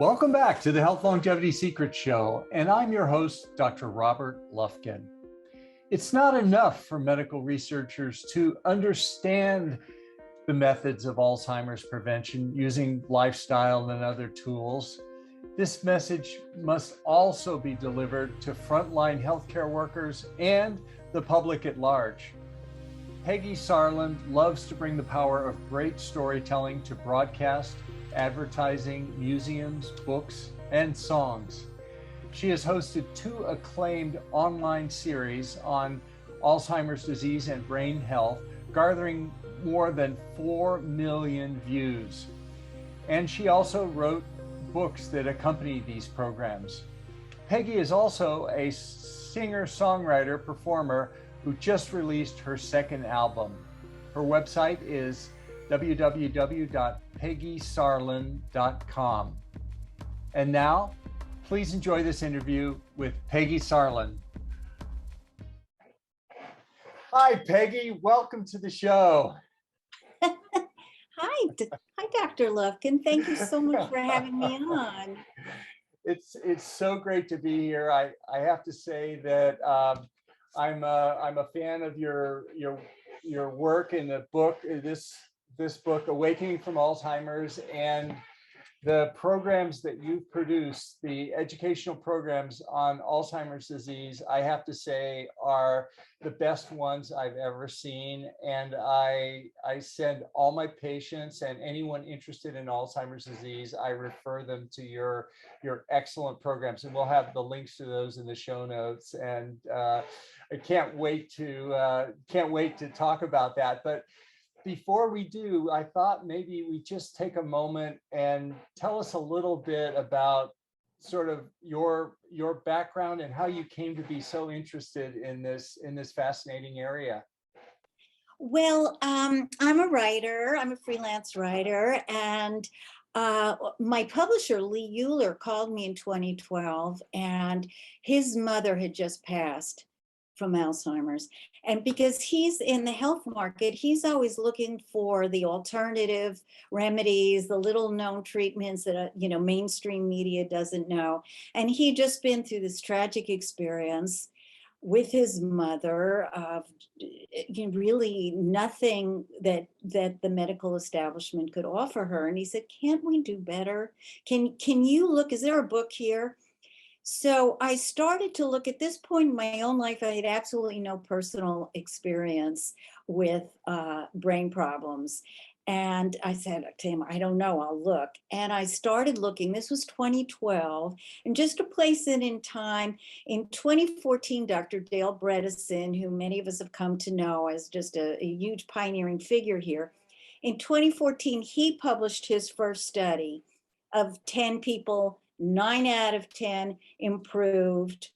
Welcome back to the Health Longevity Secrets Show, and I'm your host, Dr. Robert Lufkin. It's not enough for medical researchers to understand the methods of Alzheimer's prevention using lifestyle and other tools. This message must also be delivered to frontline healthcare workers and the public at large. Peggy Sarland loves to bring the power of great storytelling to broadcast, advertising, museums, books, and songs. She has hosted 2 acclaimed online series on Alzheimer's disease and brain health, garnering more than 4 million views. And she also wrote books that accompany these programs. Peggy is also a singer-songwriter performer who just released her 2nd album. Her website is www.peggysarland.com. And now, please enjoy this interview with Peggy Sarland. Hi, Peggy. Welcome to the show. Hi, Dr. Lufkin. Thank you so much for having me on. It's so great to be here. I have to say that I'm a fan of your work in the book. This book, Awakening from Alzheimer's, and the programs that you've produced, the educational programs on Alzheimer's disease, I have to say are the best ones I've ever seen. And I send all my patients and anyone interested in Alzheimer's disease, I refer them to your excellent programs. And we'll have the links to those in the show notes. And I can't wait to talk about that. But before we do, I thought maybe we just take a moment and tell us a little bit about sort of your background and how you came to be so interested in this fascinating area. Well, I'm a writer. I'm a freelance writer, and my publisher, Lee Euler, called me in 2012, and his mother had just passed from Alzheimer's. And because he's in the health market, he's always looking for the alternative remedies, the little known treatments that, mainstream media doesn't know. And he'd just been through this tragic experience with his mother of really nothing that the medical establishment could offer her. And he said, can't we do better? Can you look, is there a book here? So I started to look. At this point in my own life, I had absolutely no personal experience with brain problems. And I said to him, I don't know, I'll look. And I started looking. This was 2012. And just to place it in time, in 2014, Dr. Dale Bredesen, who many of us have come to know as just a huge pioneering figure here, in 2014, he published his first study of 10 people. 9 out of 10 improved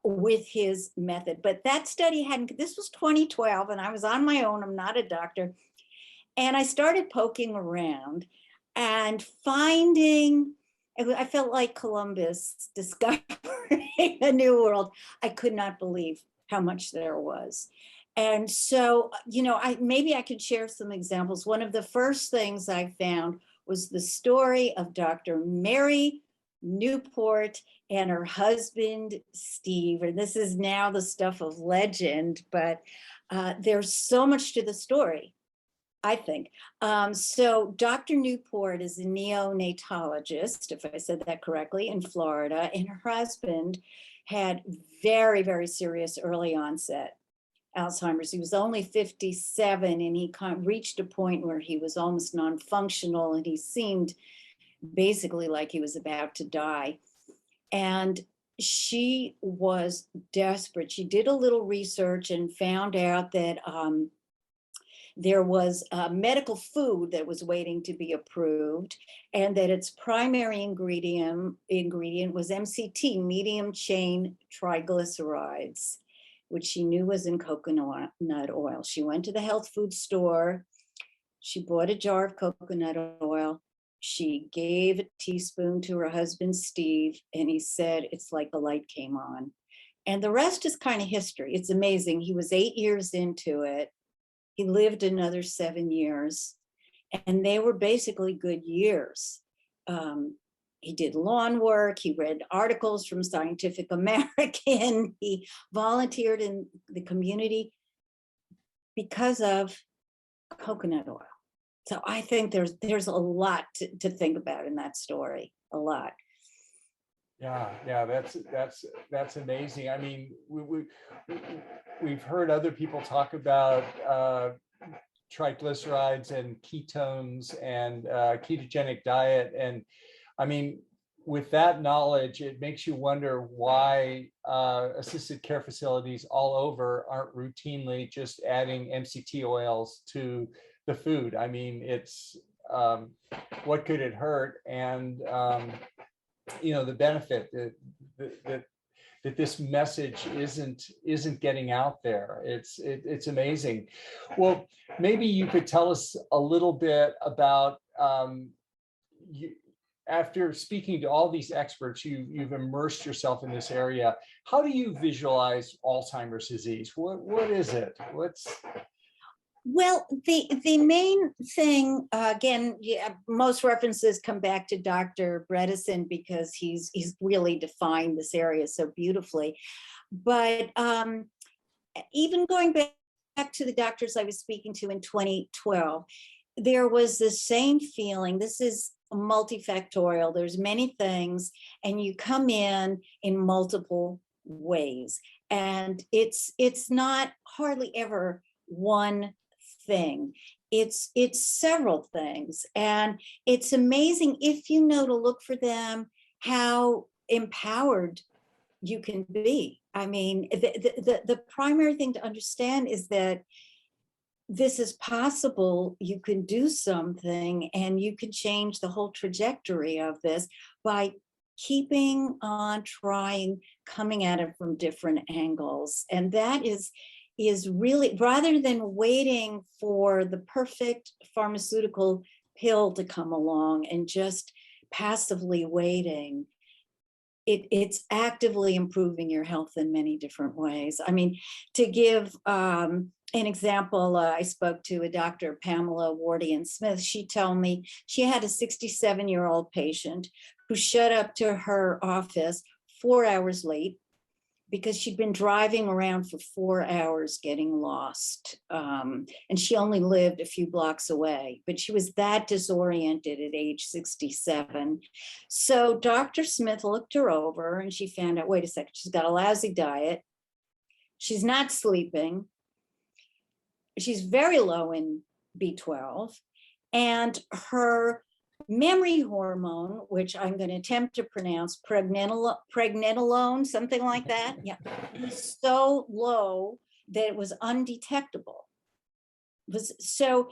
with his method. But that study this was 2012, and I was on my own. I'm not a doctor. And I started poking around and finding, I felt like Columbus discovering a new world. I could not believe how much there was. And so, maybe I could share some examples. One of the first things I found was the story of Dr. Mary Newport and her husband, Steve. And this is now the stuff of legend, but there's so much to the story, I think. So Dr. Newport is a neonatologist, if I said that correctly, in Florida, and her husband had very, very serious early onset Alzheimer's. He was only 57, and he reached a point where he was almost non-functional, and he seemed basically like he was about to die. And she was desperate. She did a little research and found out that there was a medical food that was waiting to be approved, and that its primary ingredient was MCT, medium chain triglycerides, which she knew was in coconut oil. She went to the health food store. She bought a jar of coconut oil. She gave a teaspoon to her husband, Steve, and he said, it's like the light came on. And the rest is kind of history. It's amazing. He was 8 years into it. He lived another 7 years, and they were basically good years. He did lawn work. He read articles from Scientific American. He volunteered in the community because of coconut oil. So I think there's a lot to think about in that story, a lot. Yeah, that's amazing. I mean, we've heard other people talk about triglycerides and ketones and ketogenic diet, and I mean, with that knowledge, it makes you wonder why assisted care facilities all over aren't routinely just adding MCT oils to the food. I mean, it's what could it hurt? And the benefit that this message isn't getting out there. It's amazing. Well, maybe you could tell us a little bit about you. After speaking to all these experts, you've immersed yourself in this area. How do you visualize Alzheimer's disease? What is it? Well, the main thing, again, most references come back to Dr. Bredesen because he's really defined this area so beautifully. But even going back to the doctors I was speaking to in 2012, there was the same feeling. This is multifactorial. There's many things, and you come in multiple ways. And it's not hardly ever one thing. It's several things, and it's amazing if you know to look for them, how empowered you can be. I mean, the primary thing to understand is that this is possible. You can do something, and you can change the whole trajectory of this by keeping on trying, coming at it from different angles. And that is really, rather than waiting for the perfect pharmaceutical pill to come along and just passively waiting, it's actively improving your health in many different ways. I mean, to give an example, I spoke to a Dr. Pamela Wardian Smith. She told me she had a 67-year-old patient who showed up to her office 4 hours late because she'd been driving around for 4 hours getting lost. And she only lived a few blocks away, but she was that disoriented at age 67. So Dr. Smith looked her over and she found out, wait a second, she's got a lousy diet. She's not sleeping. She's very low in B12. And her memory hormone, which I'm going to attempt to pronounce pregnenolone, something like that. Yeah, was so low that it was undetectable. So,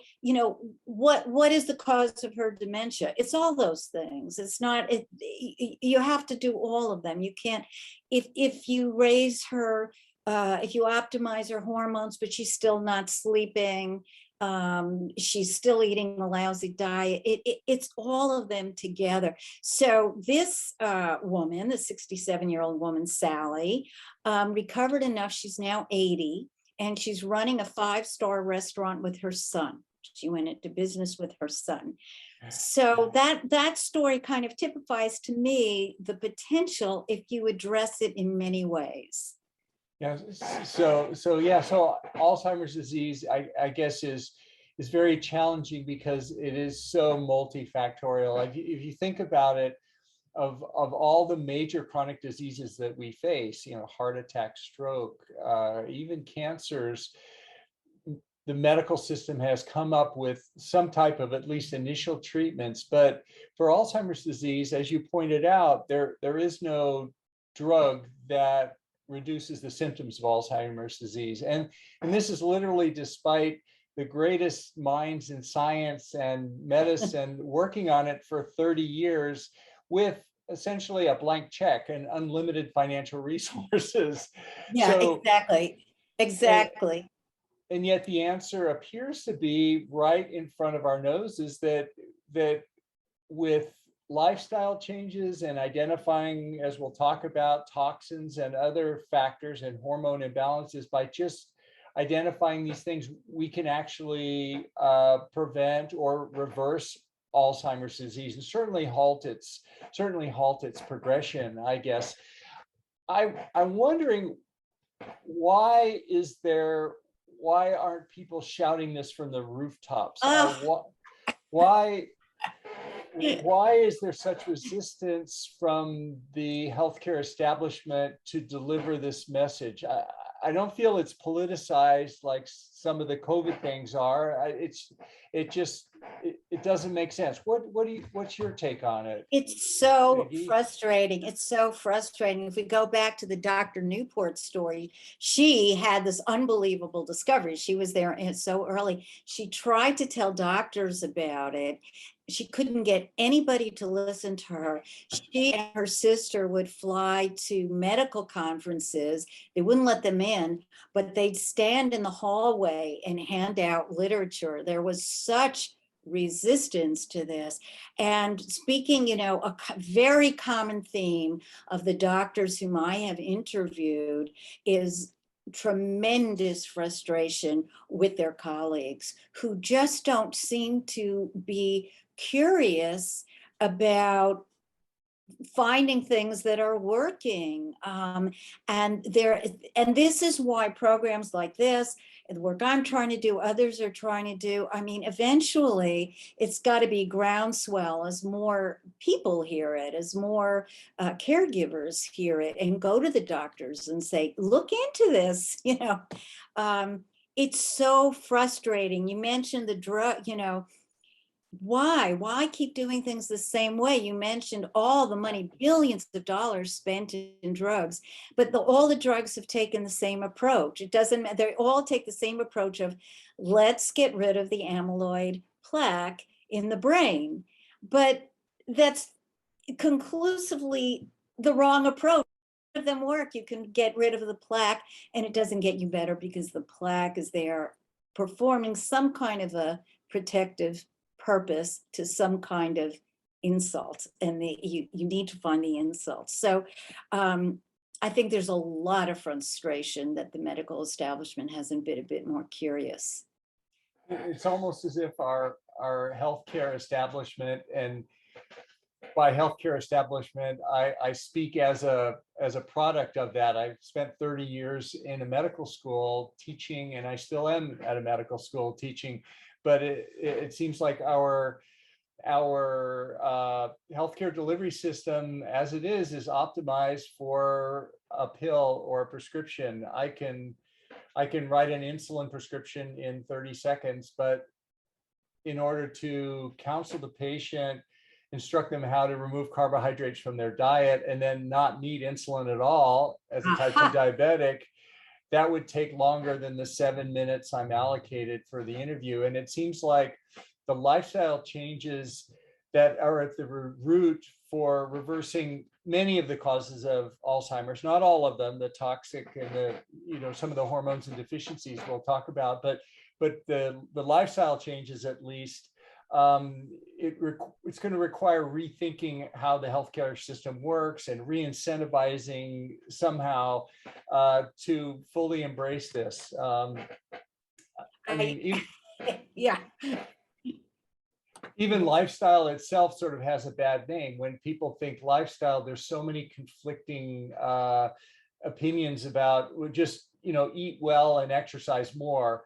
what is the cause of her dementia? It's all those things. It's not, you have to do all of them. You can't, if you raise her, if you optimize her hormones, but she's still not sleeping, she's still eating a lousy diet. It's all of them together. So this woman, the 67-year-old woman, Sally, recovered enough. She's now 80, and she's running a 5-star restaurant with her son. She went into business with her son. So that story kind of typifies to me the potential if you address it in many ways. Yeah. So Alzheimer's disease, I guess, is very challenging because it is so multifactorial. If you think about it, of all the major chronic diseases that we face, heart attack, stroke, even cancers, the medical system has come up with some type of at least initial treatments. But for Alzheimer's disease, as you pointed out, there is no drug that reduces the symptoms of Alzheimer's disease. And this is literally despite the greatest minds in science and medicine working on it for 30 years with essentially a blank check and unlimited financial resources. Yeah, so, exactly. And yet the answer appears to be right in front of our noses, that with lifestyle changes and identifying, as we'll talk about, toxins and other factors and hormone imbalances, by just identifying these things, we can actually prevent or reverse Alzheimer's disease and certainly halt its progression, I guess. I'm wondering, why aren't people shouting this from the rooftops? Why is there such resistance from the healthcare establishment to deliver this message? I don't feel it's politicized like some of the COVID things are. It doesn't make sense. What's your take on it? It's so Maggie? frustrating. It's so frustrating. If we go back to the Dr. Newport story, she had this unbelievable discovery. She was there so early. She tried to tell doctors about it. She couldn't get anybody to listen to her. She and her sister would fly to medical conferences. They wouldn't let them in, but they'd stand in the hallway and hand out literature. There was such resistance to this. And speaking, a very common theme of the doctors whom I have interviewed is tremendous frustration with their colleagues who just don't seem to be curious about finding things that are working. And this is why programs like this, and the work I'm trying to do, others are trying to do, I mean, eventually it's got to be groundswell as more people hear it, as more caregivers hear it, and go to the doctors and say, look into this. It's so frustrating. You mentioned the drug, why keep doing things the same way? You mentioned all the money, billions of dollars spent in drugs, but all the drugs have taken the same approach. It doesn't matter. They all take the same approach of let's get rid of the amyloid plaque in the brain. But that's conclusively the wrong approach. None of them work. You can get rid of the plaque and it doesn't get you better because the plaque is there performing some kind of a protective purpose to some kind of insult, and you need to find the insult. So I think there's a lot of frustration that the medical establishment hasn't been a bit more curious. It's almost as if our healthcare establishment, and by healthcare establishment, I speak as a product of that. I've spent 30 years in a medical school teaching, and I still am at a medical school teaching. But it seems like our healthcare delivery system, as it is optimized for a pill or a prescription. I can write an insulin prescription in 30 seconds, but in order to counsel the patient, instruct them how to remove carbohydrates from their diet, and then not need insulin at all as a type 2 diabetic, that would take longer than the 7 minutes I'm allocated for the interview. And it seems like the lifestyle changes that are at the root for reversing many of the causes of Alzheimer's, not all of them, the toxic and some of the hormones and deficiencies we'll talk about, but the lifestyle changes, at least, it's going to require rethinking how the healthcare system works and re-incentivizing somehow to fully embrace this. Yeah. Even lifestyle itself sort of has a bad name. When people think lifestyle, there's so many conflicting opinions about just, eat well and exercise more.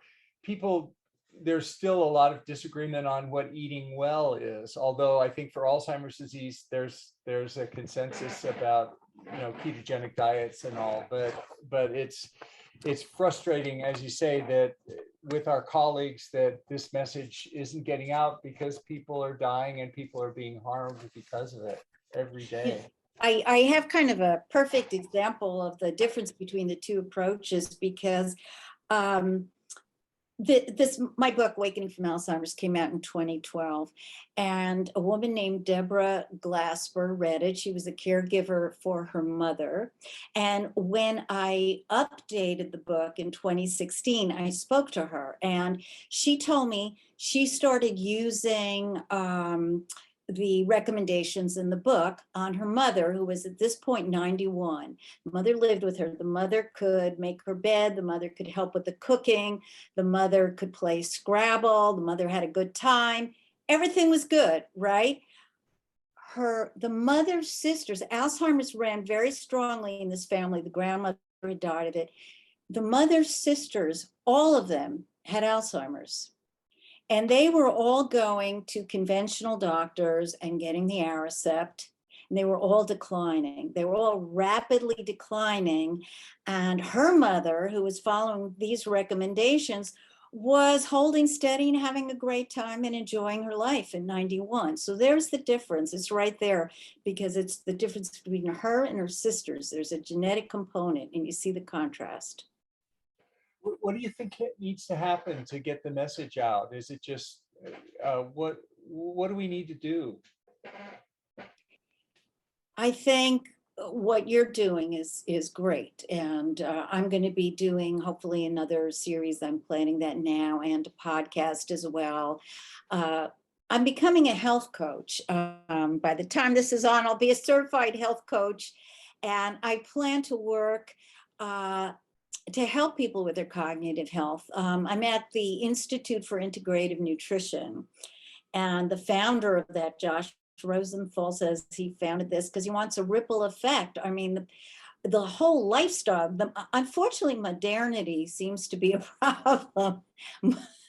There's still a lot of disagreement on what eating well is. Although I think for Alzheimer's disease, there's a consensus about, ketogenic diets and all, but it's frustrating, as you say, that with our colleagues, that this message isn't getting out because people are dying and people are being harmed because of it every day. I have kind of a perfect example of the difference between the two approaches, because my book, Awakening from Alzheimer's, came out in 2012, and a woman named Deborah Glasper read it. She was a caregiver for her mother. And when I updated the book in 2016, I spoke to her, and she told me she started using the recommendations in the book on her mother, who was at this point 91. The mother lived with her. The mother could make her bed. The mother could help with the cooking. The mother could play Scrabble. The mother had a good time. everything was good, right? The mother's sisters, Alzheimer's ran very strongly in this family. The grandmother had died of it. The mother's sisters, all of them had Alzheimer's. And they were all going to conventional doctors and getting the Aricept, and they were all declining. They were all rapidly declining. And her mother, who was following these recommendations, was holding steady and having a great time and enjoying her life in 91. So there's the difference. It's right there, because it's the difference between her and her sisters. There's a genetic component, and you see the contrast. What do you think needs to happen to get the message out? Is it just what do we need to do? I think what you're doing is great, and I'm going to be doing hopefully another series. I'm planning that now, and a podcast as well. I'm becoming a health coach. By the time this is on, I'll be a certified health coach, and I plan to work to help people with their cognitive health. I'm at the Institute for Integrative Nutrition, and the founder of that, Josh Rosenthal, says he founded this because he wants a ripple effect. I mean, the whole lifestyle, unfortunately, modernity seems to be a problem.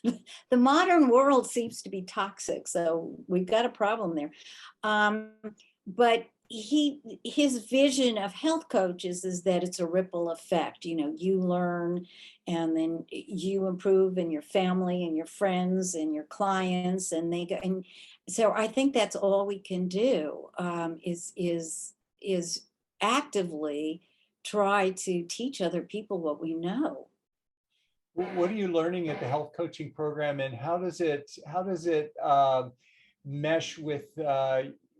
The modern world seems to be toxic, so we've got a problem there. But his vision of health coaches is that it's a ripple effect. You know, you learn and then you improve, and your family and your friends and your clients, and they go. And so I think that's all we can do, is actively try to teach other people what we know. What are you learning at the health coaching program, and how does it mesh with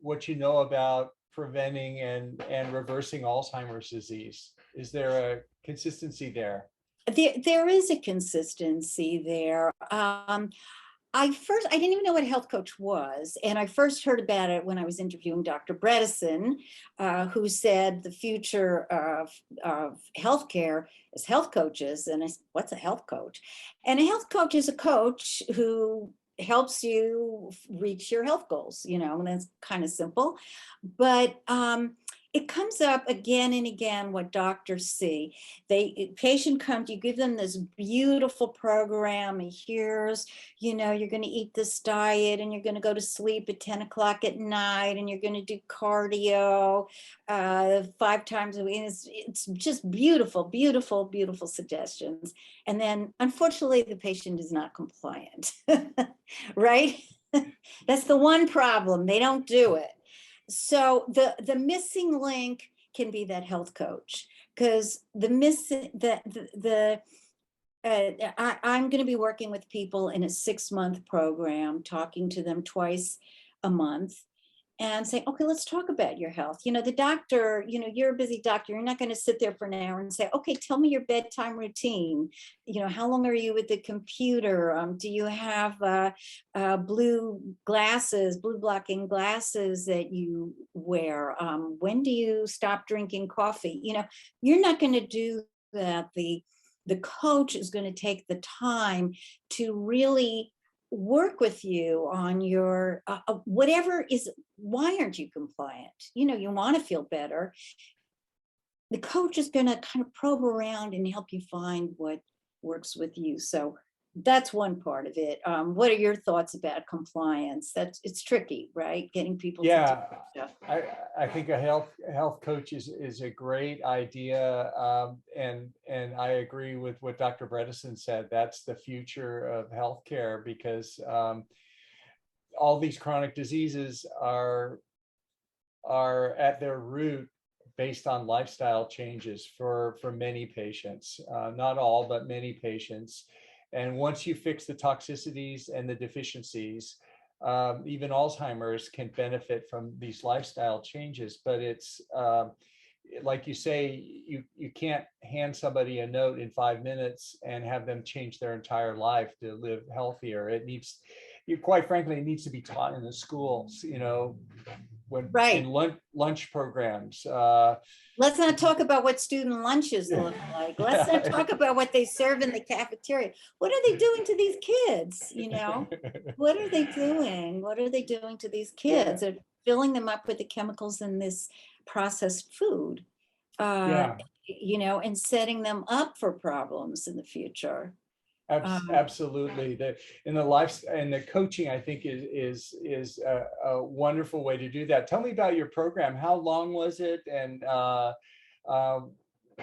what you know about preventing and reversing Alzheimer's disease? Is there a consistency there? There is a consistency there. I didn't even know what a health coach was. And I first heard about it when I was interviewing Dr. Bredesen, who said the future of healthcare is health coaches. And I said, what's a health coach? And a health coach is a coach who helps you reach your health goals, you know, and that's kind of simple. But it comes up again and again what doctors see. Patient comes, you give them this beautiful program, and here's, you know, you're going to eat this diet, and you're going to go to sleep at 10 o'clock at night, and you're going to do cardio 5 times a week. It's just beautiful, beautiful, beautiful suggestions. And then unfortunately, the patient is not compliant, right? That's the one problem. They don't do it. So the missing link can be that health coach, because I'm going to be working with people in a 6-month program, talking to them twice a month, and say, okay, let's talk about your health. You know, the doctor, you know, you're a busy doctor. You're not going to sit there for an hour and say, okay, tell me your bedtime routine. You know, how long are you with the computer? Do you have blue blocking glasses that you wear? When do you stop drinking coffee? You know, you're not going to do that. The coach is going to take the time to really work with you on your whatever is. Why aren't you compliant? You know, you want to feel better. The coach is going to kind of probe around and help you find what works with you. So that's one part of it. What are your thoughts about compliance? It's tricky, right? Getting people Yeah, to do stuff. I think a health coach is a great idea, and I agree with what Dr. Bredesen said. That's the future of healthcare, because all these chronic diseases are at their root based on lifestyle changes for many patients, not all, but many patients. And once you fix the toxicities and the deficiencies, even Alzheimer's can benefit from these lifestyle changes. But it's like you say, you can't hand somebody a note in 5 minutes and have them change their entire life to live healthier. It needs, quite frankly, it needs to be taught in the schools. You know, when Right. in lunch programs. Let's not talk about what student lunches look like. Let's not talk about what they serve in the cafeteria. What are they doing to these kids? What are they doing? What are they doing to these kids? They're filling them up with the chemicals in this processed food, Yeah. and setting them up for problems in the future. Absolutely. In the life and the coaching, I think is a wonderful way to do that. Tell me about your program. How long was it, and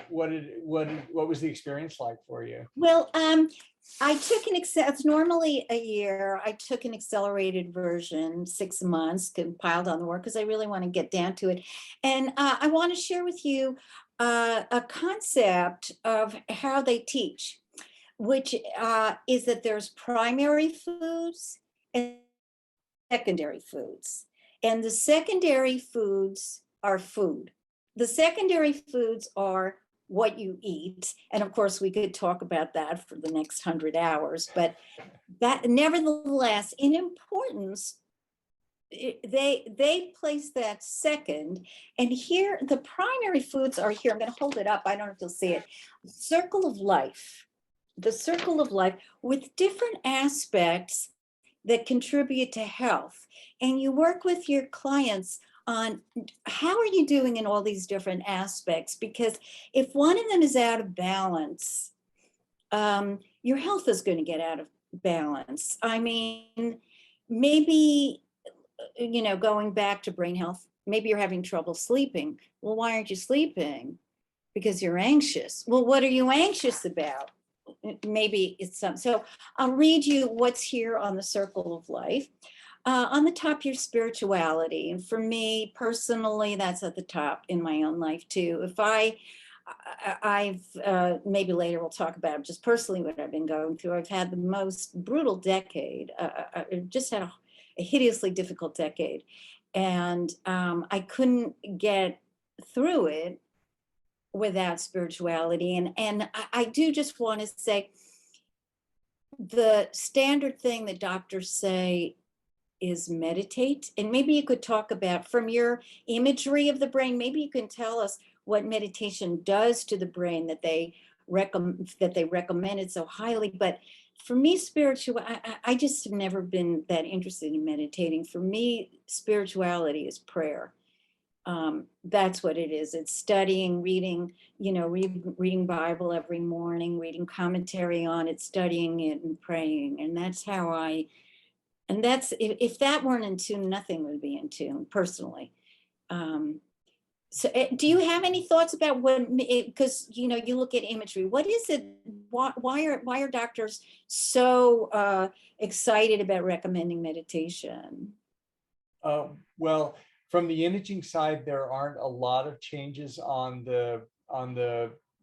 what was the experience like for you? Well, I took it's normally a year. I took an accelerated version, 6 months, compiled on the work because I really want to get down to it. And I want to share with you a concept of how they teach, which is that there's primary foods and secondary foods. And the secondary foods are food. The secondary foods are what you eat. And of course, we could talk about that for the next 100 hours. But that, nevertheless, in importance, they place that second. And here, the primary foods are here. I'm going to hold it up. I don't know if you'll see it. Circle of life. The circle of life with different aspects that contribute to health. And you work with your clients on how are you doing in all these different aspects? Because if one of them is out of balance, your health is going to get out of balance. I mean, maybe, going back to brain health, maybe you're having trouble sleeping. Well, why aren't you sleeping? Because you're anxious. Well, what are you anxious about? Maybe it's some. So I'll read you what's here on the circle of life. On the top, your spirituality. And for me personally, that's at the top in my own life too. If I've maybe later we'll talk about just personally what I've been going through. I've had the most brutal decade. I just had a hideously difficult decade. And I couldn't get through it without spirituality. And I do just want to say the standard thing that doctors say is meditate. And maybe you could talk about, from your imagery of the brain, maybe you can tell us what meditation does to the brain that they recommended so highly. But for me, I just have never been that interested in meditating. For me, spirituality is prayer. That's what it is. It's studying, reading, reading Bible every morning, reading commentary on it, studying it and praying. And that's if that weren't in tune, nothing would be in tune personally. So do you have any thoughts about because you look at imagery, what is it? Why are doctors so excited about recommending meditation? Well, from the imaging side, there aren't a lot of changes on the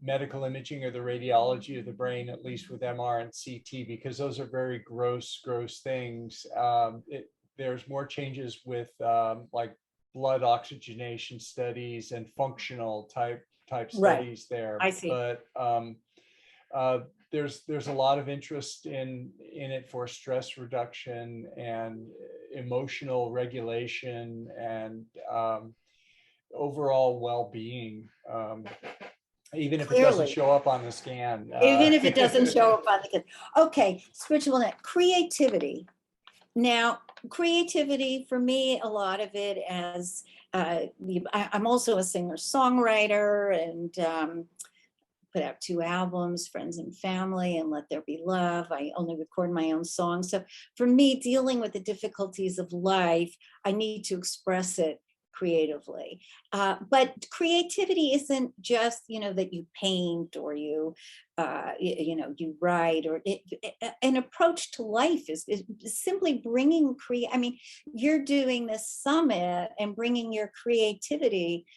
medical imaging or the radiology of the brain, at least with MR and CT, because those are very gross things. There's more changes with like blood oxygenation studies and functional type studies there. I see. But there's a lot of interest in it for stress reduction and emotional regulation and overall well-being, even if it doesn't show up on the scan. Even if it doesn't show up on the scan. Okay, spiritual creativity. Now, creativity for me, a lot of it as I'm also a singer-songwriter and put out 2 albums, Friends and Family and Let There Be Love. I only record my own songs. So for me, dealing with the difficulties of life, I need to express it creatively. But creativity isn't just, that you paint or you write, or an approach to life is simply bringing you're doing this summit and bringing your creativity.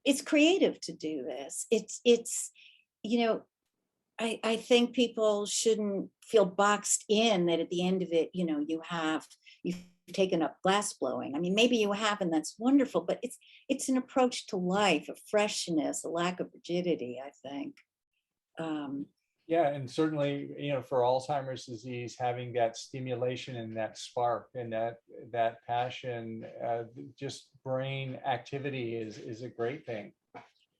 It's creative to do this. It's I think people shouldn't feel boxed in that at the end of it, you've taken up glass blowing. I mean, maybe you have, and that's wonderful, but it's an approach to life, a freshness, a lack of rigidity, I think. Yeah, and certainly, for Alzheimer's disease, having that stimulation and that spark and that passion, just brain activity is a great thing.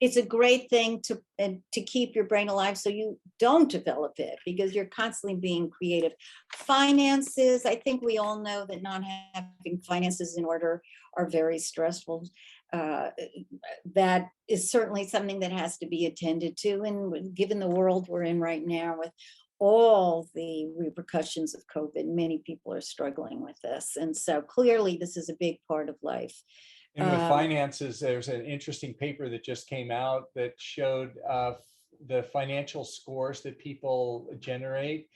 It's a great thing to keep your brain alive so you don't develop it, because you're constantly being creative. Finances, I think we all know that not having finances in order are very stressful. Uh, that is certainly something that has to be attended to. And given the world we're in right now with all the repercussions of COVID, many people are struggling with this. And so clearly this is a big part of life. And with finances, there's an interesting paper that just came out that showed the financial scores that people generate.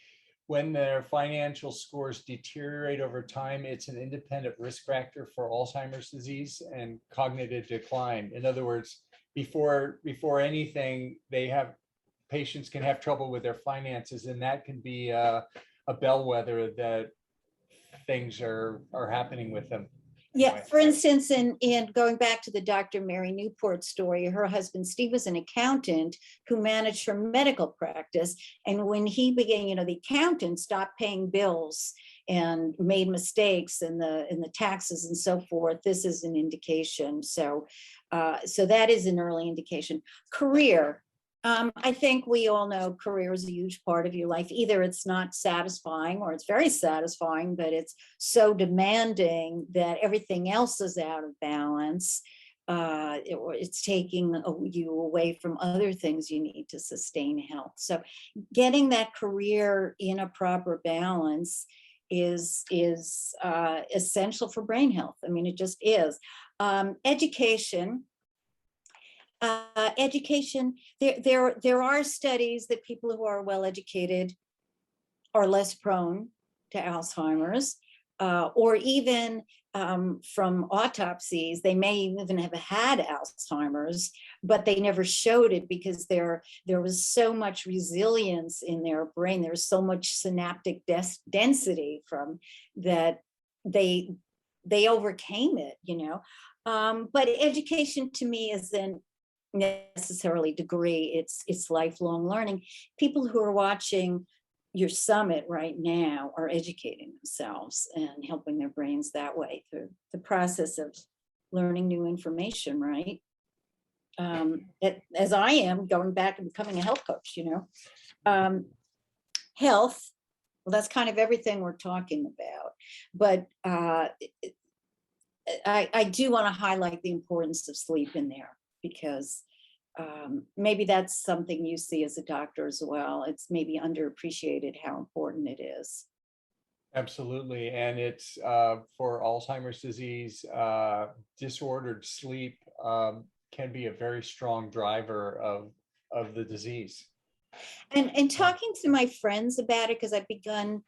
When their financial scores deteriorate over time, it's an independent risk factor for Alzheimer's disease and cognitive decline. In other words, before anything, patients can have trouble with their finances, and that can be a bellwether that things are happening with them. Yeah, for instance, in going back to the Dr. Mary Newport story, her husband Steve was an accountant who managed her medical practice. And when he began, the accountant stopped paying bills and made mistakes in the taxes and so forth. This is an indication. So that is an early indication. Career. I think we all know career is a huge part of your life. Either it's not satisfying or it's very satisfying, but it's so demanding that everything else is out of balance. It's taking you away from other things you need to sustain health. So getting that career in a proper balance is essential for brain health. I mean, it just is. Education. Education, there are studies that people who are well educated are less prone to Alzheimer's, or even from autopsies, they may even have had Alzheimer's, but they never showed it because there was so much resilience in their brain. There was so much synaptic density from that they overcame it, But education to me isn't necessarily degree, it's lifelong learning. People who are watching your summit right now are educating themselves and helping their brains that way through the process of learning new information, right? As I am going back and becoming a health coach, health, well, that's kind of everything we're talking about, but I do want to highlight the importance of sleep in there, because maybe that's something you see as a doctor as well. It's maybe underappreciated how important it is. Absolutely. And it's for Alzheimer's disease, disordered sleep can be a very strong driver of the disease. And talking to my friends about it, because I've begun,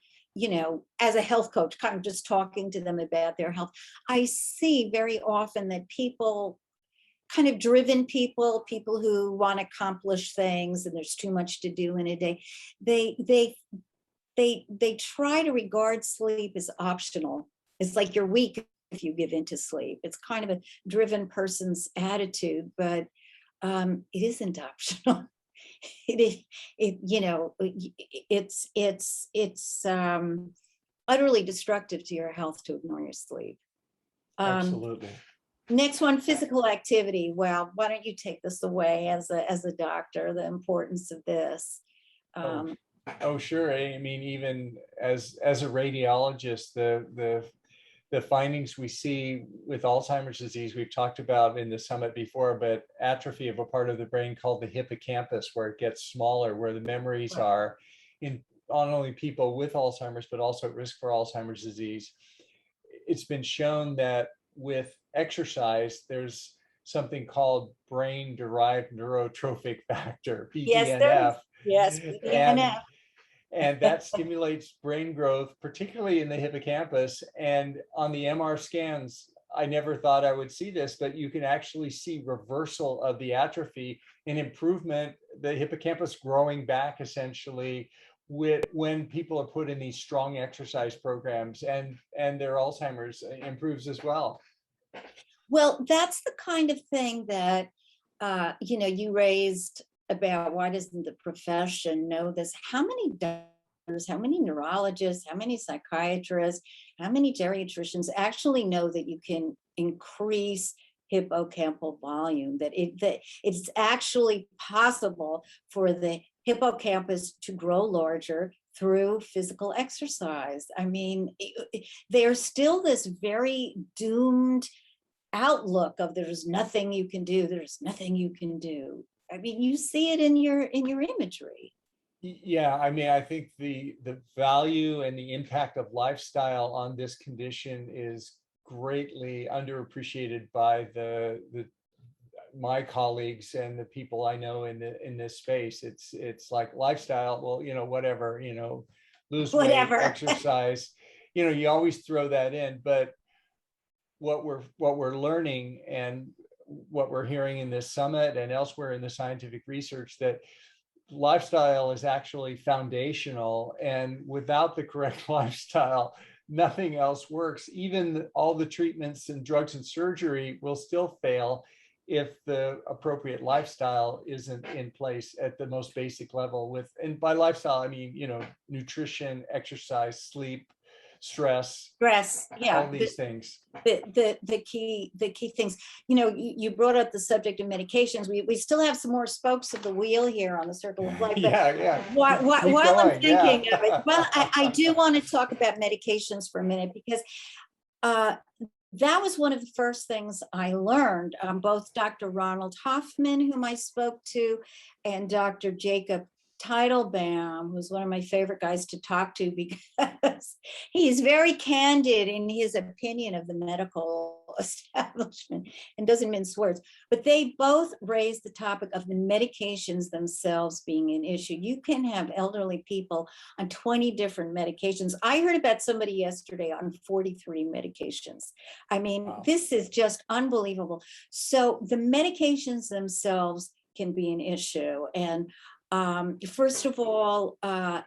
as a health coach, kind of just talking to them about their health, I see very often that people, kind of driven people who want to accomplish things and there's too much to do in a day, they try to regard sleep as optional. It's like you're weak if you give into sleep. It's kind of a driven person's attitude, but it isn't optional. It's utterly destructive to your health to ignore your sleep. Absolutely. Next one, physical activity. Well, why don't you take this away as a doctor, the importance of this? Oh, sure. I mean, even as a radiologist, the findings we see with Alzheimer's disease, we've talked about in the summit before, but atrophy of a part of the brain called the hippocampus, where it gets smaller, where the memories are in not only people with Alzheimer's, but also at risk for Alzheimer's disease. It's been shown that with exercise, there's something called brain-derived neurotrophic factor, BDNF. Yes, BDNF. And that stimulates brain growth, particularly in the hippocampus. And on the MR scans, I never thought I would see this, but you can actually see reversal of the atrophy and improvement, the hippocampus growing back essentially when people are put in these strong exercise programs, and their Alzheimer's improves as well. Well, that's the kind of thing that, you raised about why doesn't the profession know this? How many doctors, how many neurologists, how many psychiatrists, how many geriatricians actually know that you can increase hippocampal volume, that it's actually possible for the hippocampus to grow larger through physical exercise? I mean, there's still this very doomed outlook of there's nothing you can do, there's nothing you can do. I mean, you see it in your imagery. Yeah, I mean, I think the value and the impact of lifestyle on this condition is greatly underappreciated by my colleagues and the people I know in this space. It's like lifestyle, well, whatever, lose weight, Whatever. exercise, you always throw that in. But what we're learning and what we're hearing in this summit and elsewhere in the scientific research, that lifestyle is actually foundational, and without the correct lifestyle, nothing else works. Even all the treatments and drugs and surgery will still fail if the appropriate lifestyle isn't in place at the most basic level. And by lifestyle, I mean, nutrition, exercise, sleep, stress, Yeah, all these things. the key things. You brought up the subject of medications. We still have some more spokes of the wheel here on the Circle of Life. Yeah. While I'm thinking of it, well, I do want to talk about medications for a minute, because that was one of the first things I learned. Both Dr. Ronald Hoffman, whom I spoke to, and Dr. Jacob Teitelbaum, who's one of my favorite guys to talk to, because he's very candid in his opinion of the medical establishment and doesn't mince words. But they both raised the topic of the medications themselves being an issue. You can have elderly people on 20 different medications. I heard about somebody yesterday on 43 medications. I mean, wow. This is just unbelievable. So the medications themselves can be an issue. And first of all,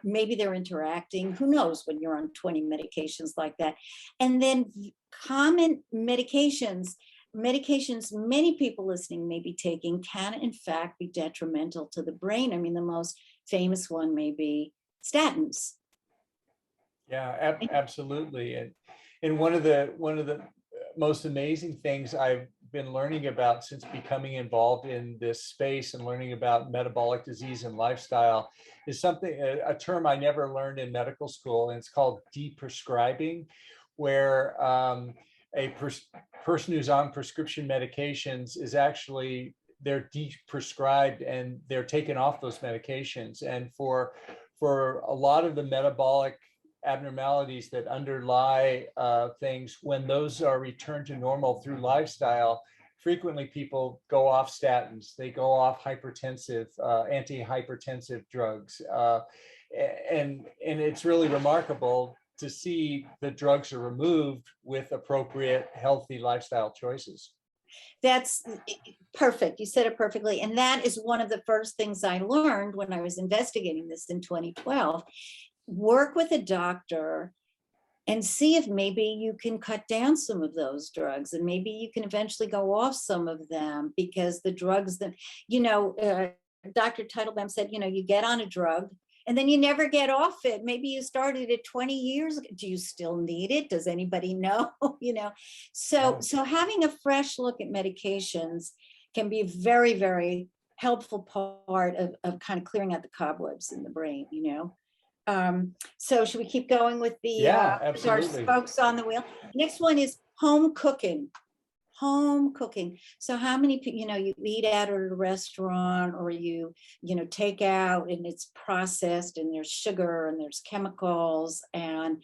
maybe they're interacting. Who knows when you're on 20 medications like that? And then common medications many people listening may be taking can in fact be detrimental to the brain. I mean, the most famous one may be statins. Yeah, absolutely. And one of the most amazing things I've been learning about since becoming involved in this space and learning about metabolic disease and lifestyle is a term I never learned in medical school, and it's called deprescribing, where a person who's on prescription medications is actually, they're deprescribed and they're taken off those medications. And for a lot of the metabolic abnormalities that underlie things, when those are returned to normal through lifestyle, frequently people go off statins, they go off hypertensive, antihypertensive drugs. And it's really remarkable to see the drugs are removed with appropriate healthy lifestyle choices. That's perfect. You said it perfectly. And that is one of the first things I learned when I was investigating this in 2012. Work with a doctor and see if maybe you can cut down some of those drugs, and maybe you can eventually go off some of them, because the drugs that, Dr. Teitelbaum said, you get on a drug and then you never get off it. Maybe you started it 20 years ago. Do you still need it? Does anybody know? So having a fresh look at medications can be a very, very helpful part of kind of clearing out the cobwebs in the brain, So should we keep going with the our spokes on the wheel? Next one is home cooking. Home cooking. So how many people, you eat out at a restaurant, or you take out and it's processed and there's sugar and there's chemicals, and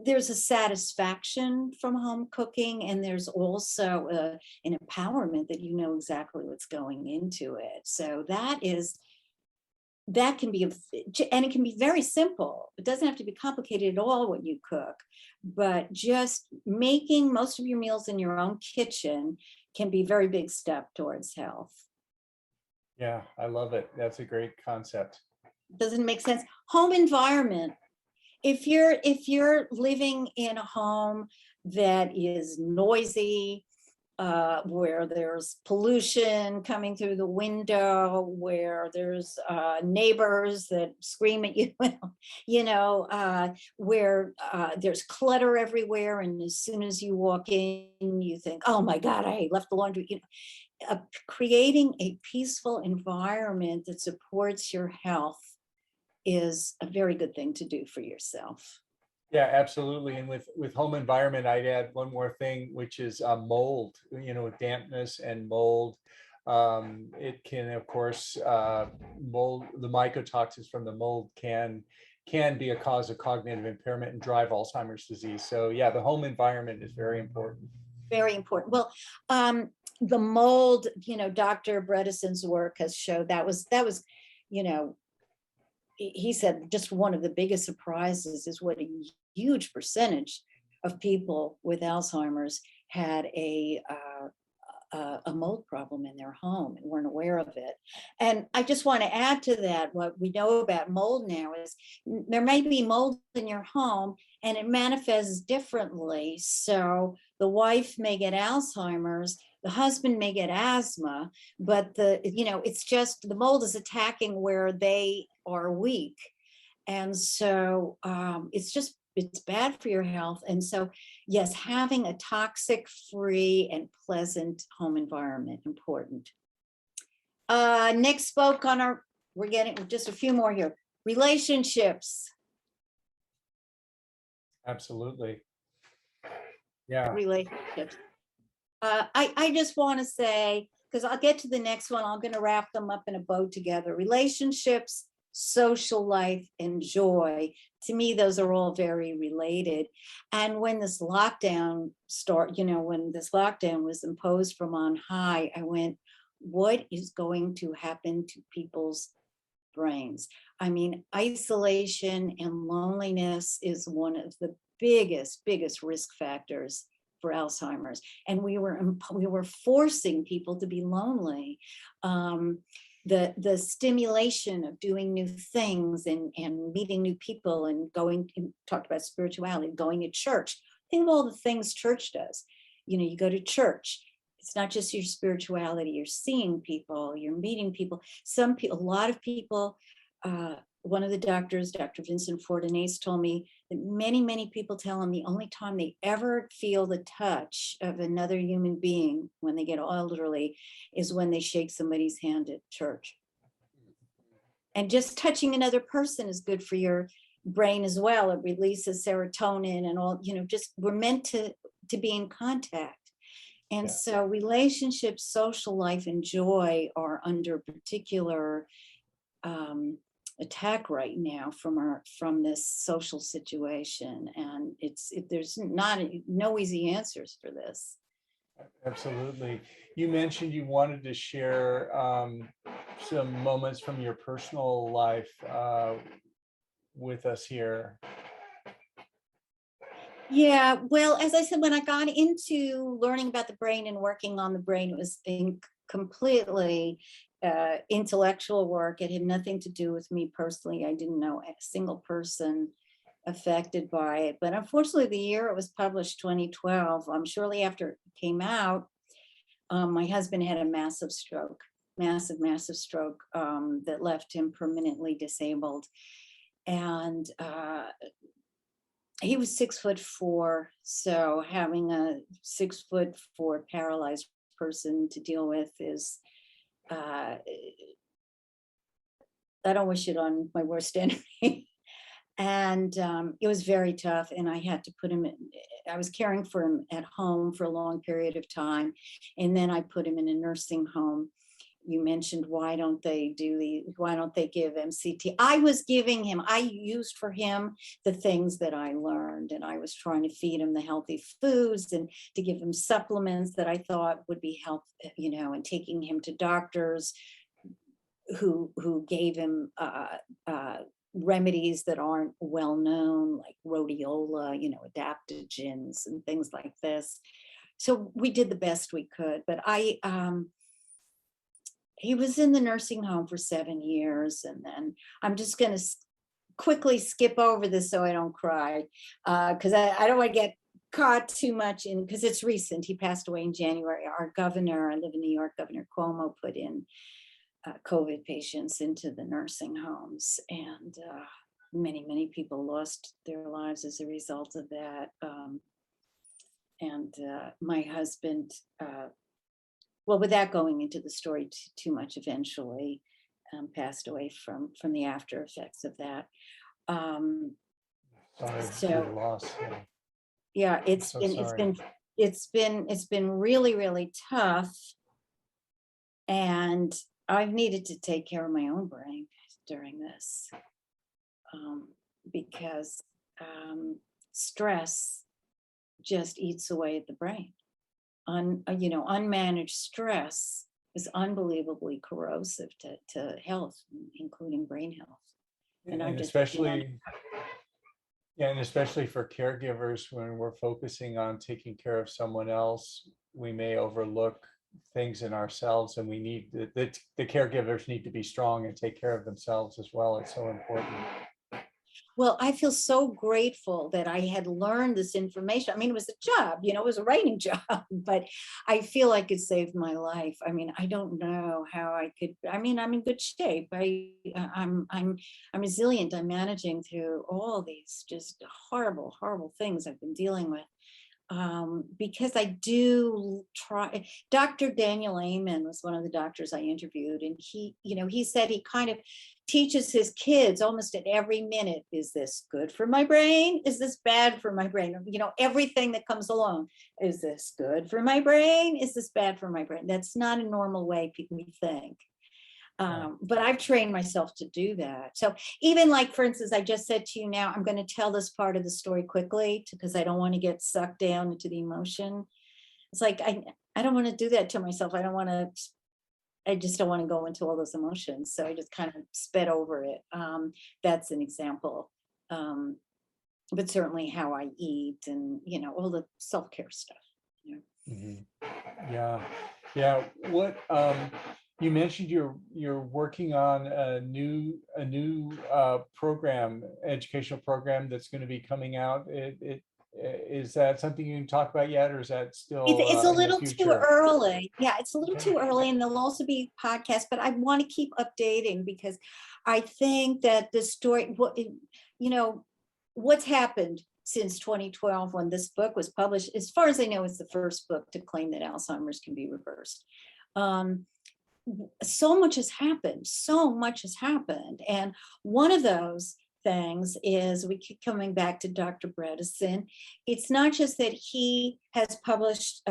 there's a satisfaction from home cooking, and there's also an empowerment that you know exactly what's going into it. So that can be, and it can be very simple. It doesn't have to be complicated at all when you cook, but just making most of your meals in your own kitchen can be a very big step towards health. Yeah, I love it. That's a great concept. Doesn't it make sense? Home environment. If you're living in a home that is noisy, where there's pollution coming through the window, where there's neighbors that scream at you, where there's clutter everywhere. And as soon as you walk in, you think, oh my God, I left the laundry. Creating a peaceful environment that supports your health is a very good thing to do for yourself. Yeah, absolutely. And with home environment, I'd add one more thing, which is mold, dampness and mold. It can, of course, mold, the mycotoxins from the mold can be a cause of cognitive impairment and drive Alzheimer's disease. So yeah, the home environment is very important. Very important. Well, the mold, Dr. Bredesen's work has showed that was, he said just one of the biggest surprises is what a huge percentage of people with Alzheimer's had a mold problem in their home and weren't aware of it. And I just want to add to that, what we know about mold now is there may be mold in your home and it manifests differently. So the wife may get Alzheimer's, the husband may get asthma, but it's just the mold is attacking where they are weak. And so it's bad for your health. And so, yes, having a toxic-free and pleasant home environment, important. Nick spoke on we're getting just a few more here. Relationships. Absolutely. Yeah. Relationships. I just want to say, because I'll get to the next one, I'm going to wrap them up in a bow together. Relationships, social life, and joy. To me, those are all very related. And when this lockdown when this lockdown was imposed from on high, I went, what is going to happen to people's brains? I mean, isolation and loneliness is one of the biggest risk factors for Alzheimer's. And we were forcing people to be lonely. The stimulation of doing new things and meeting new people and talked about spirituality, going to church. Think of all the things church does. You go to church. It's not just your spirituality. You're seeing people, you're meeting people. A lot of people, one of the doctors, Dr. Vincent Fortinese, told me that many people tell him the only time they ever feel the touch of another human being when they get elderly is when they shake somebody's hand at church. And just touching another person is good for your brain as well. It releases serotonin and all, just we're meant to be in contact. And so relationships, social life, and joy are under particular attack right now from this social situation, and there's no easy answers for this. Absolutely. You mentioned you wanted to share some moments from your personal life with us here. Yeah, well, as I said, when I got into learning about the brain and working on the brain, it was completely intellectual work. It had nothing to do with me personally. I didn't know a single person affected by it. But unfortunately, the year it was published, 2012, shortly after it came out, my husband had a massive stroke that left him permanently disabled. And he was 6'4", so having a 6'4" paralyzed person to deal with is, I don't wish it on my worst enemy. And it was very tough, and I had to put him I was caring for him at home for a long period of time, and then I put him in a nursing home. You mentioned why don't they give MCT? I used for him the things that I learned, and I was trying to feed him the healthy foods and to give him supplements that I thought would be helpful, and taking him to doctors who gave him remedies that aren't well known, like rhodiola, adaptogens and things like this. So we did the best we could, but he was in the nursing home for 7 years. And then I'm just going to quickly skip over this so I don't cry, because I don't want to get caught too much in, because it's recent. He passed away in January. Our governor, I live in New York, Governor Cuomo put in COVID patients into the nursing homes, and many people lost their lives as a result of that. And my husband, well, without going into the story too much, eventually passed away from the after effects of that. Sorry for So your loss. yeah, it's so been sorry. it's been really tough, and I've needed to take care of my own brain during this, because stress just eats away at the brain. Unmanaged stress is unbelievably corrosive to health, including brain health. And I And just, especially, yeah, and especially for caregivers, when we're focusing on taking care of someone else, we may overlook things in ourselves, and we need the caregivers need to be strong and take care of themselves as well. It's so important. well, I feel so grateful that I had learned this information. I mean, it was a job, it was a writing job, but I feel like it saved my life. I mean, I don't know how I could. I mean, I'm in good shape. I'm resilient. I'm managing through all these just horrible things I've been dealing with. Because I do try. Dr. Daniel Amen was one of the doctors I interviewed, and he said he kind of teaches his kids almost at every minute, is this good for my brain? Is this bad for my brain? Everything that comes along. Is this good for my brain? Is this bad for my brain? That's not a normal way people think. But I've trained myself to do that. So even like, for instance, I just said to you now, I'm going to tell this part of the story quickly because I don't want to get sucked down into the emotion. It's like, I don't want to do that to myself. I just don't want to go into all those emotions. So I just kind of sped over it. That's an example. But certainly how I eat and, all the self-care stuff. Mhm. Yeah. What you mentioned you're working on a new program, educational program that's going to be coming out. Is that something you can talk about yet, or is that still It's a in the little too future? early. Yeah, it's a little Okay. too early, and there'll also be podcasts, but I want to keep updating because I think that the story, what's happened since 2012 when this book was published, as far as I know, it's the first book to claim that Alzheimer's can be reversed. So much has happened, and one of those things is, we keep coming back to Dr. Bredesen. It's not just that he has published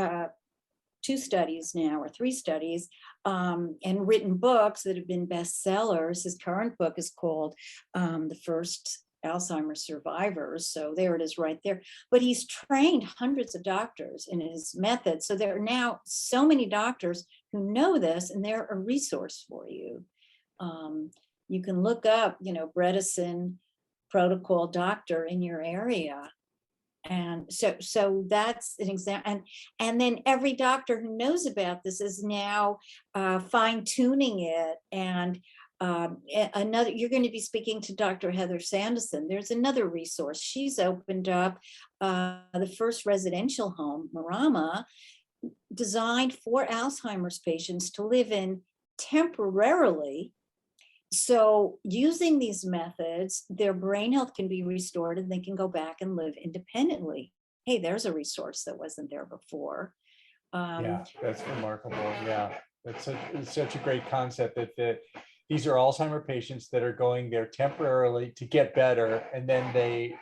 2 studies now, or 3 studies, and written books that have been bestsellers. His current book is called The First Alzheimer's Survivors. So there it is right there. But he's trained hundreds of doctors in his method. So there are now so many doctors who know this, and they're a resource for you. You can look up, Bredesen protocol doctor in your area. And so that's an example. And then every doctor who knows about this is now fine tuning it. And another, you're going to be speaking to Dr. Heather Sanderson. There's another resource. She's opened up the first residential home, Marama, designed for Alzheimer's patients to live in temporarily. So using these methods, their brain health can be restored and they can go back and live independently. Hey, there's a resource that wasn't there before. Yeah, that's remarkable. Yeah, it's such a great concept that these are Alzheimer patients that are going there temporarily to get better, and then they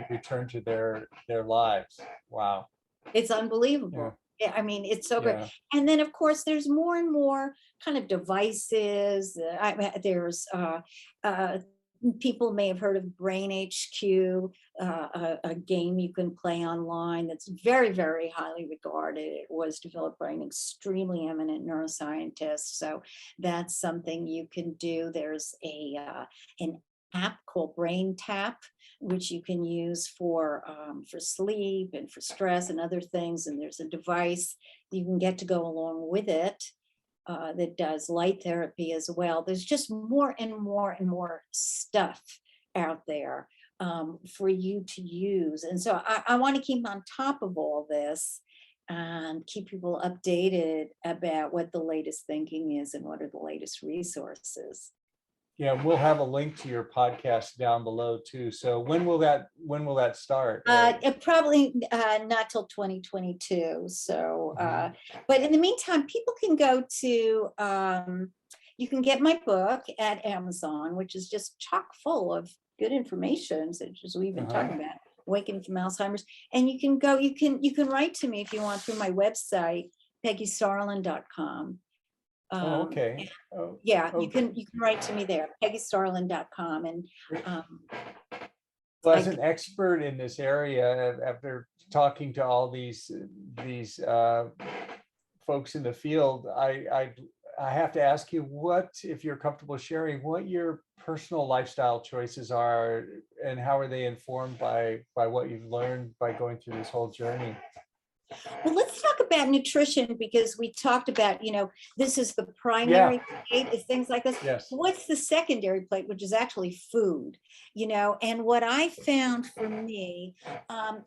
return to their lives. Wow. It's Yeah. unbelievable. Yeah, I mean, it's so great. Yeah. And then, of course, there's more and more kind of devices. There's people may have heard of Brain HQ, a game you can play online that's very highly regarded. It was developed by an extremely eminent neuroscientist. So that's something you can do. There's an app called Brain Tap, which you can use for sleep and for stress and other things. And there's a device you can get to go along with it that does light therapy as well. There's just more and more stuff out there. for you to use. And so I want to keep on top of all this and keep people updated about what the latest thinking is and what are the latest resources. Yeah, we'll have a link to your podcast down below too. So when will that start? It probably not till 2022. So, but in the meantime, people can go to, you can get my book at Amazon, which is just chock full of good information, such as we've been talking about, Awakening from Alzheimer's. And you can go, you can write to me if you want through my website, peggystarlin.com. Okay. Yeah, you can write to me there, peggystarlin.com. And well, as an expert in this area, after talking to all these folks in the field, I have to ask you, what, if you're comfortable sharing, what your personal lifestyle choices are and how are they informed by what you've learned by going through this whole journey? Well, let's talk about nutrition, because we talked about, this is the primary plate, is things like this. Yes. What's the secondary plate, which is actually food, and what I found for me,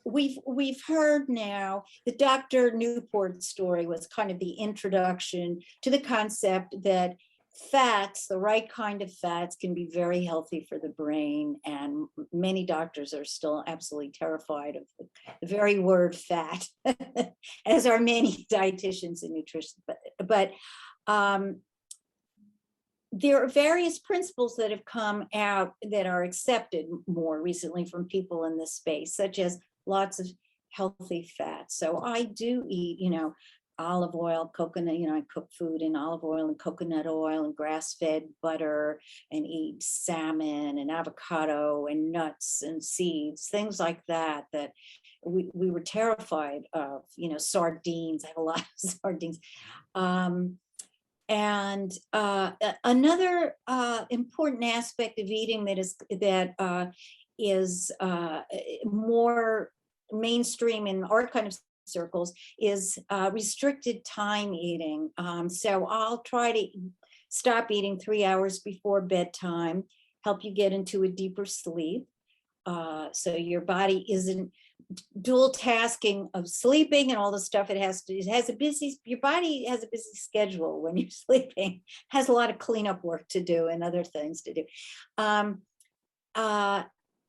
we've heard now, the Dr. Newport story was kind of the introduction to the concept that fats, the right kind of fats, can be very healthy for the brain. And many doctors are still absolutely terrified of the very word fat, as are many dietitians and nutritionists. But there are various principles that have come out that are accepted more recently from people in this space, such as lots of healthy fats. So I do eat, olive oil, coconut, I cook food in olive oil and coconut oil and grass-fed butter, and eat salmon and avocado and nuts and seeds, things like that, that we were terrified of, sardines. I have a lot of sardines. And another important aspect of eating that is more mainstream in our kind of circles is restricted time eating. So I'll try to stop eating 3 hours before bedtime, help you get into a deeper sleep. So your body isn't dual tasking of sleeping and all the stuff your body has a busy schedule when you're sleeping, has a lot of cleanup work to do and other things to do.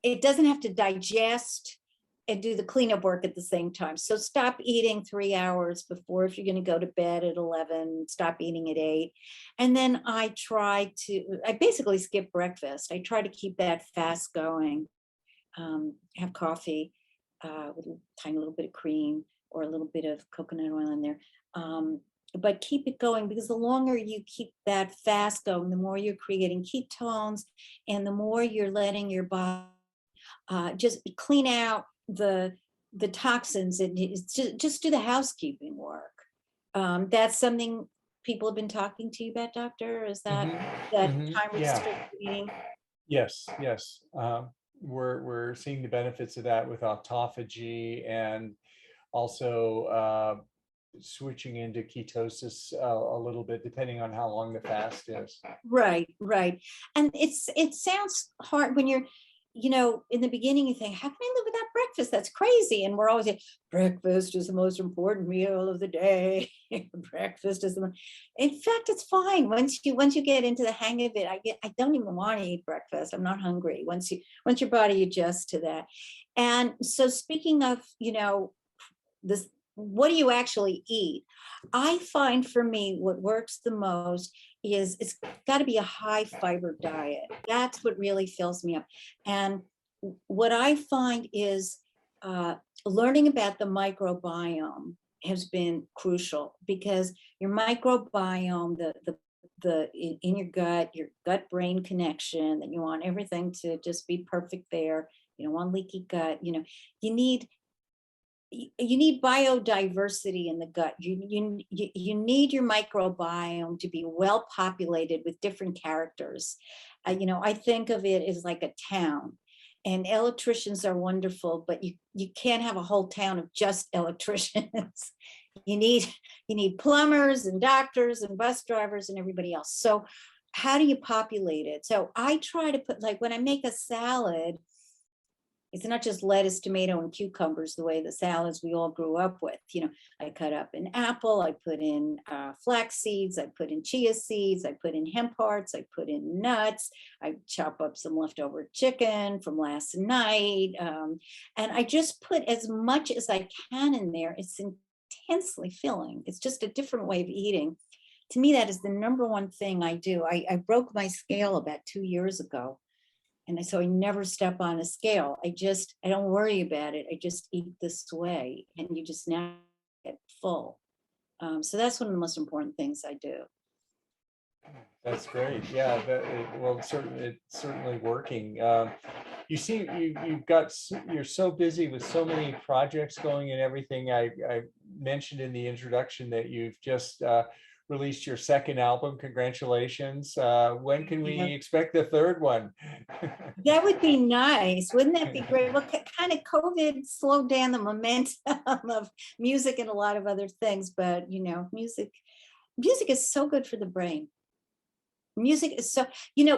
It doesn't have to digest and do the cleanup work at the same time. So stop eating 3 hours before, if you're going to go to bed at 11, stop eating at 8. And then I basically skip breakfast. I try to keep that fast going. Have coffee with a tiny little bit of cream or a little bit of coconut oil in there. But keep it going, because the longer you keep that fast going, the more you're creating ketones and the more you're letting your body just clean out the toxins, and just do the housekeeping work. That's something people have been talking to you about, doctor, is that time restricted eating? Yes. We're seeing the benefits of that with autophagy, and also switching into ketosis a little bit, depending on how long the fast is. Right. And it sounds hard when you're, in the beginning you think, how can I live without breakfast? That's crazy. And we're always saying, breakfast is the most important meal of the day. Breakfast is in fact, it's fine. Once you get into the hang of it, I don't even want to eat breakfast. I'm not hungry once your body adjusts to that. And so speaking of, this, what do you actually eat? I find for me, what works the most is it's got to be a high fiber diet. That's what really fills me up. And what I find is learning about the microbiome has been crucial, because your microbiome, in your gut brain connection, that you want everything to just be perfect there. You don't want leaky gut. You need biodiversity in the gut. You need your microbiome to be well populated with different characters. I think of it as like a town, and electricians are wonderful, but you can't have a whole town of just electricians. You need plumbers and doctors and bus drivers and everybody else. So how do you populate it? So I try to put, like when I make a salad, It's not just lettuce, tomato, and cucumbers the way the salads we all grew up with. I cut up an apple, I put in flax seeds, I put in chia seeds, I put in hemp hearts, I put in nuts, I chop up some leftover chicken from last night. And I just put as much as I can in there. It's intensely filling. It's just a different way of eating. To me, that is the number one thing I do. I broke my scale about 2 years ago. And so I never step on a scale. I don't worry about it. I just eat this way, and you just now get full. So that's one of the most important things I do. That's great. Yeah, it's certainly working. You're so busy with so many projects going and everything. I mentioned in the introduction that you've just released your second album. Congratulations. When can we expect the third one? That would be nice. Wouldn't that be great? Well, kind of COVID slowed down the momentum of music and a lot of other things, but music is so good for the brain. Music is so,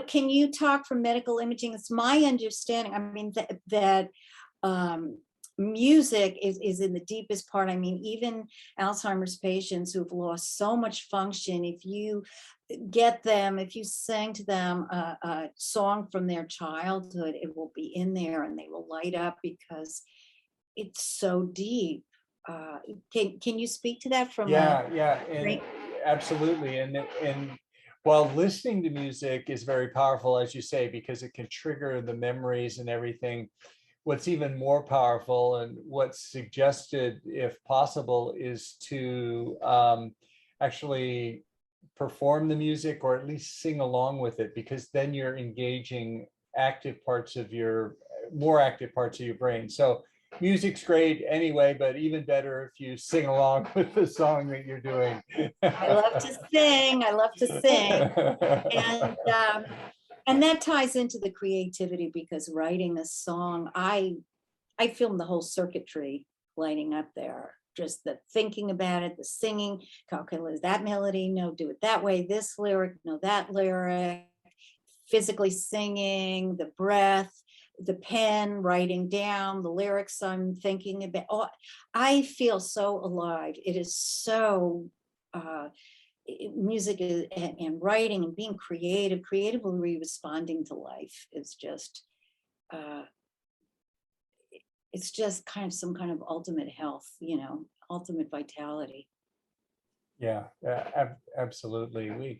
can you talk from medical imaging? It's my understanding. I mean, that music is in the deepest part. I mean, even Alzheimer's patients who've lost so much function, if you sang to them a song from their childhood, it will be in there and they will light up because it's so deep. Can you speak to that from and absolutely. And while listening to music is very powerful, as you say, because it can trigger the memories and everything, what's even more powerful and what's suggested, if possible, is to actually perform the music or at least sing along with it, because then you're engaging more active parts of your brain. So music's great anyway, but even better if you sing along with the song that you're doing. I love to sing. And that ties into the creativity, because writing a song, I filmed the whole circuitry lighting up there. Just the thinking about it, the singing, calculate that melody, no, do it that way, this lyric, no, that lyric, physically singing, the breath, the pen, writing down the lyrics I'm thinking about. Oh, I feel so alive. It is so, music and writing and being creatively responding to life is just, it's just kind of some kind of ultimate health, ultimate vitality. Yeah, absolutely.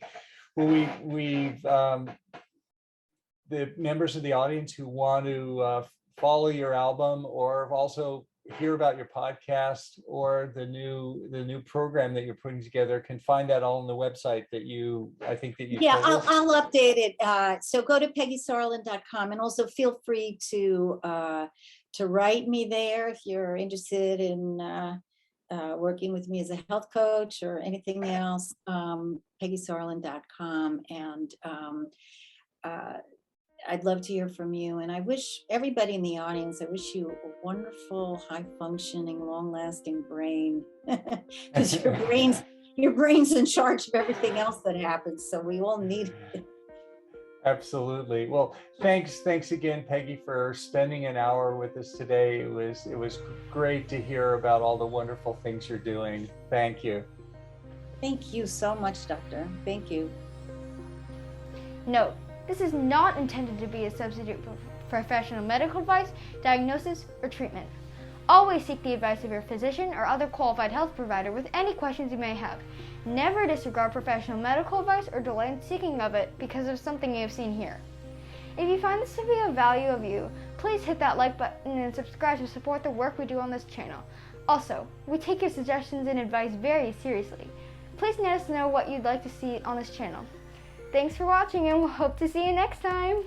We've the members of the audience who want to follow your album or also hear about your podcast or the new program that you're putting together can find that all on the website that I'll update it. So go to peggysarlin.com, and also feel free to write me there if you're interested in working with me as a health coach or anything else. peggysarlin.com, and I'd love to hear from you. And I wish everybody in the audience, I wish you a wonderful, high-functioning, long-lasting brain, because your brain's in charge of everything else that happens. So we all need it. Absolutely. Well, thanks again, Peggy, for spending an hour with us today. It was great to hear about all the wonderful things you're doing. Thank you. Thank you so much, Doctor. Thank you. Note: this is not intended to be a substitute for professional medical advice, diagnosis, or treatment. Always seek the advice of your physician or other qualified health provider with any questions you may have. Never disregard professional medical advice or delay in seeking of it because of something you have seen here. If you find this to be of value of you, please hit that like button and subscribe to support the work we do on this channel. Also, we take your suggestions and advice very seriously. Please let us know what you'd like to see on this channel. Thanks for watching, and we'll hope to see you next time.